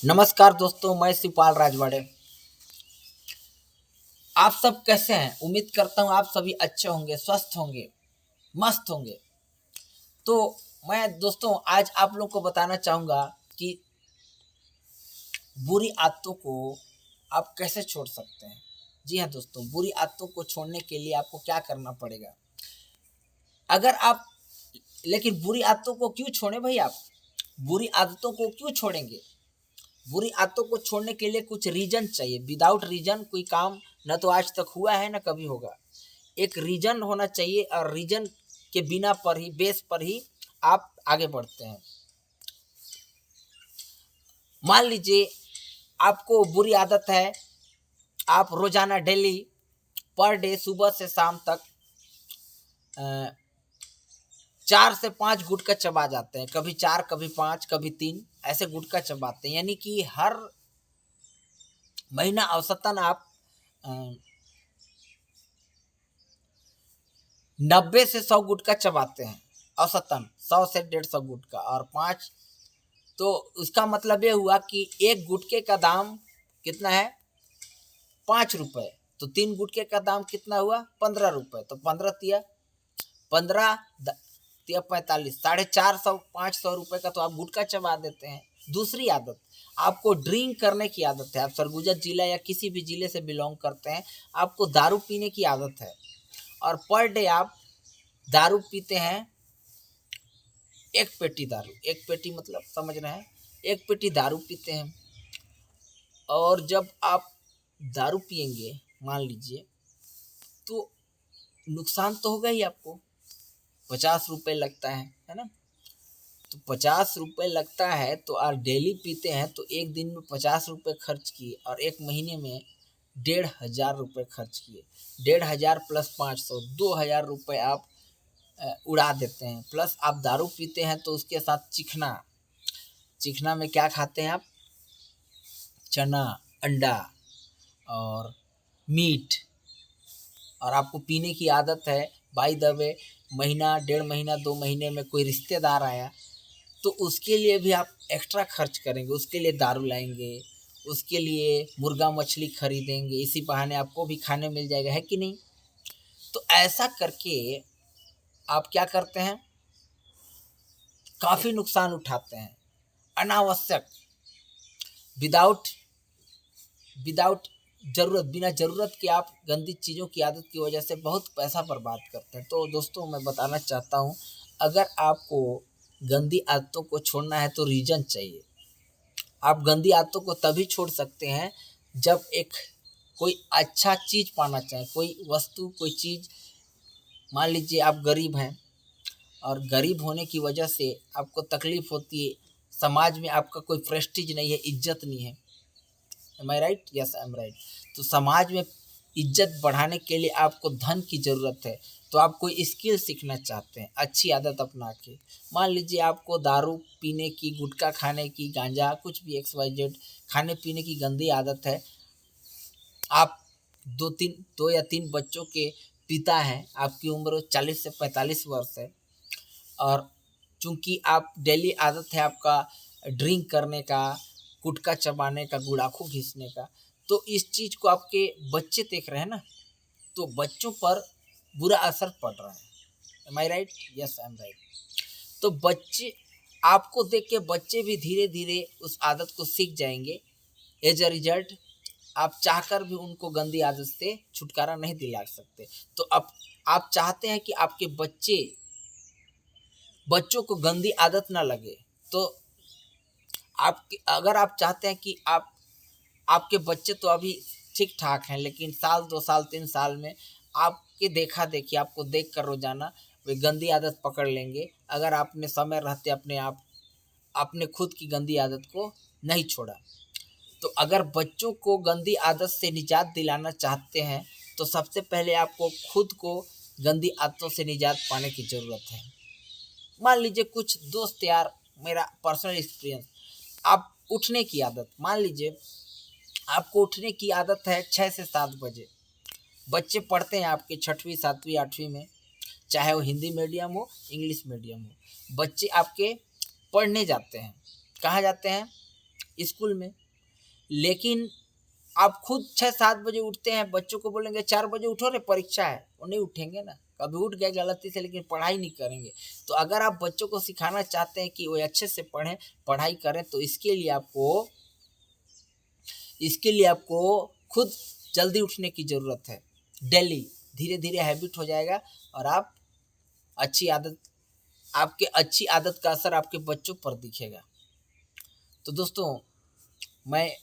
नमस्कार दोस्तों, मैं शिवपाल राजवाड़े। आप सब कैसे हैं? उम्मीद करता हूँ आप सभी अच्छे होंगे, स्वस्थ होंगे, मस्त होंगे। तो मैं दोस्तों आज आप लोग को बताना चाहूँगा कि बुरी आदतों को आप कैसे छोड़ सकते हैं। जी हाँ दोस्तों, बुरी आदतों को छोड़ने के लिए आपको क्या करना पड़ेगा। अगर आप लेकिन बुरी आदतों को क्यों छोड़ें भाई? आप बुरी आदतों को क्यों छोड़ेंगे? बुरी आदतों को छोड़ने के लिए कुछ रीजन चाहिए। विदाउट रीजन कोई काम न तो आज तक हुआ है न कभी होगा। एक रीजन होना चाहिए और रीजन के बिना पर ही, बेस पर ही आप आगे बढ़ते हैं। मान लीजिए आपको बुरी आदत है, आप रोजाना डेली पर डे सुबह से शाम तक 4 से 5 गुटखा चबा जाते हैं। कभी 4, कभी 5, कभी 3 ऐसे गुटखा चबाते हैं। यानी कि हर महीना औसतन आप 90 से 100 गुटखा चबाते हैं। औसतन 100 से 150 गुटखा और 5, तो उसका मतलब ये हुआ कि एक गुटखे का दाम कितना है? 5 रुपये। तो 3 गुटखे का दाम कितना हुआ? 15 रुपये। तो 15 तिया 15 तिया 45, 450 500 रुपये का तो आप गुटखा चबा देते हैं। दूसरी आदत, आपको ड्रिंक करने की आदत है। आप सरगुजा जिला या किसी भी जिले से बिलोंग करते हैं, आपको दारू पीने की आदत है और पर डे आप दारू पीते हैं। एक पेटी दारू, एक पेटी मतलब समझ रहे हैं, एक पेटी दारू पीते हैं। और जब आप दारू पिएंगे मान लीजिए, तो नुकसान तो होगा ही आपको। 50 रुपये लगता है ना? तो 50 रुपये लगता है तो आप डेली पीते हैं तो एक दिन में 50 रुपये खर्च किए और एक महीने में 1500 रुपये खर्च किए। 1500 प्लस 500, 2000 रुपये आप उड़ा देते हैं। प्लस आप दारू पीते हैं तो उसके साथ चिकना, चिकना में क्या खाते हैं आप? चना, अंडा और मीट। और आपको पीने की आदत है। बाय द वे, महीना, 1.5 महीना, 2 महीने में कोई रिश्तेदार आया तो उसके लिए भी आप एक्स्ट्रा खर्च करेंगे, उसके लिए दारू लाएंगे, उसके लिए मुर्गा मछली खरीदेंगे। इसी बहाने आपको भी खाने मिल जाएगा, है कि नहीं? तो ऐसा करके आप क्या करते हैं? काफ़ी नुकसान उठाते हैं अनावश्यक, विदाउट विदाउट ज़रूरत, बिना ज़रूरत के आप गंदी चीज़ों की आदत की वजह से बहुत पैसा बर्बाद करते हैं। तो दोस्तों मैं बताना चाहता हूँ, अगर आपको गंदी आदतों को छोड़ना है तो रीज़न चाहिए। आप गंदी आदतों को तभी छोड़ सकते हैं जब एक कोई अच्छा चीज़ पाना चाहें, कोई वस्तु, कोई चीज़। मान लीजिए आप गरीब हैं और गरीब होने की वजह से आपको तकलीफ़ होती है, समाज में आपका कोई प्रेस्टीज नहीं है, इज्जत नहीं है। Am I right? Yes, I am right. तो समाज में इज्जत बढ़ाने के लिए आपको धन की ज़रूरत है। तो आप कोई स्किल सीखना चाहते हैं अच्छी आदत अपना के। मान लीजिए आपको दारू पीने की, गुटखा खाने की, गांजा, कुछ भी XYZ खाने पीने की गंदी आदत है। आप 2 या 3 बच्चों के पिता हैं, आपकी उम्र 40 से 45 वर्ष है और चूँकि आप डेली आदत है आपका ड्रिंक करने का, गुटखा चबाने का, गुड़ाखू घिसने का, तो इस चीज़ को आपके बच्चे देख रहे हैं ना, तो बच्चों पर बुरा असर पड़ रहा है। Am I right? Yes, I am right. तो बच्चे, आपको देख के बच्चे भी धीरे धीरे उस आदत को सीख जाएंगे। एज अ रिजल्ट आप चाहकर भी उनको गंदी आदत से छुटकारा नहीं दिला सकते। तो अब आप चाहते हैं कि आपके बच्चों को गंदी आदत ना लगे, तो आपके, अगर आप चाहते हैं कि आपके बच्चे तो अभी ठीक ठाक हैं, लेकिन साल 2 साल 3 साल में आपके देखा देखी, आपको देख कर रोजाना वे गंदी आदत पकड़ लेंगे। अगर आपने समय रहते अपने खुद की गंदी आदत को नहीं छोड़ा। तो अगर बच्चों को गंदी आदत से निजात दिलाना चाहते हैं तो सबसे पहले आपको खुद को गंदी आदतों से निजात पाने की ज़रूरत है। मान लीजिए कुछ दोस्त यार, मेरा पर्सनल एक्सपीरियंस, आप उठने की आदत, मान लीजिए आपको उठने की आदत है 6 से 7 बजे। बच्चे पढ़ते हैं आपके 6वीं 7वीं 8वीं में, चाहे वो हिंदी मीडियम हो, इंग्लिश मीडियम हो। बच्चे आपके पढ़ने जाते हैं, कहाँ जाते हैं? स्कूल में। लेकिन आप खुद 6-7 बजे उठते हैं, बच्चों को बोलेंगे 4 बजे उठो रे परीक्षा है, वो नहीं उठेंगे ना। कभी उठ गए गलती से, लेकिन पढ़ाई नहीं करेंगे। तो अगर आप बच्चों को सिखाना चाहते हैं कि वो अच्छे से पढ़ें, पढ़ाई करें, तो इसके लिए आपको खुद जल्दी उठने की ज़रूरत है। डेली धीरे धीरे हैबिट हो जाएगा और आप अच्छी आदत का असर आपके बच्चों पर दिखेगा। तो दोस्तों, मैं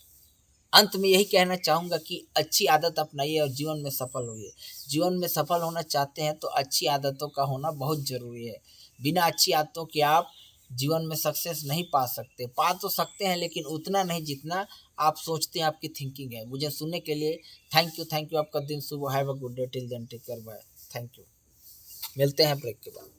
अंत में यही कहना चाहूँगा कि अच्छी आदत अपनाइए और जीवन में सफल होइए। जीवन में सफल होना चाहते हैं तो अच्छी आदतों का होना बहुत ज़रूरी है। बिना अच्छी आदतों के आप जीवन में सक्सेस नहीं पा सकते। पा तो सकते हैं, लेकिन उतना नहीं जितना आप सोचते हैं, आपकी थिंकिंग है। मुझे सुनने के लिए थैंक यू। आपका दिन शुभ हो। Have a good day. Till then take care, bye. Thank you. मिलते हैं ब्रेक के बाद।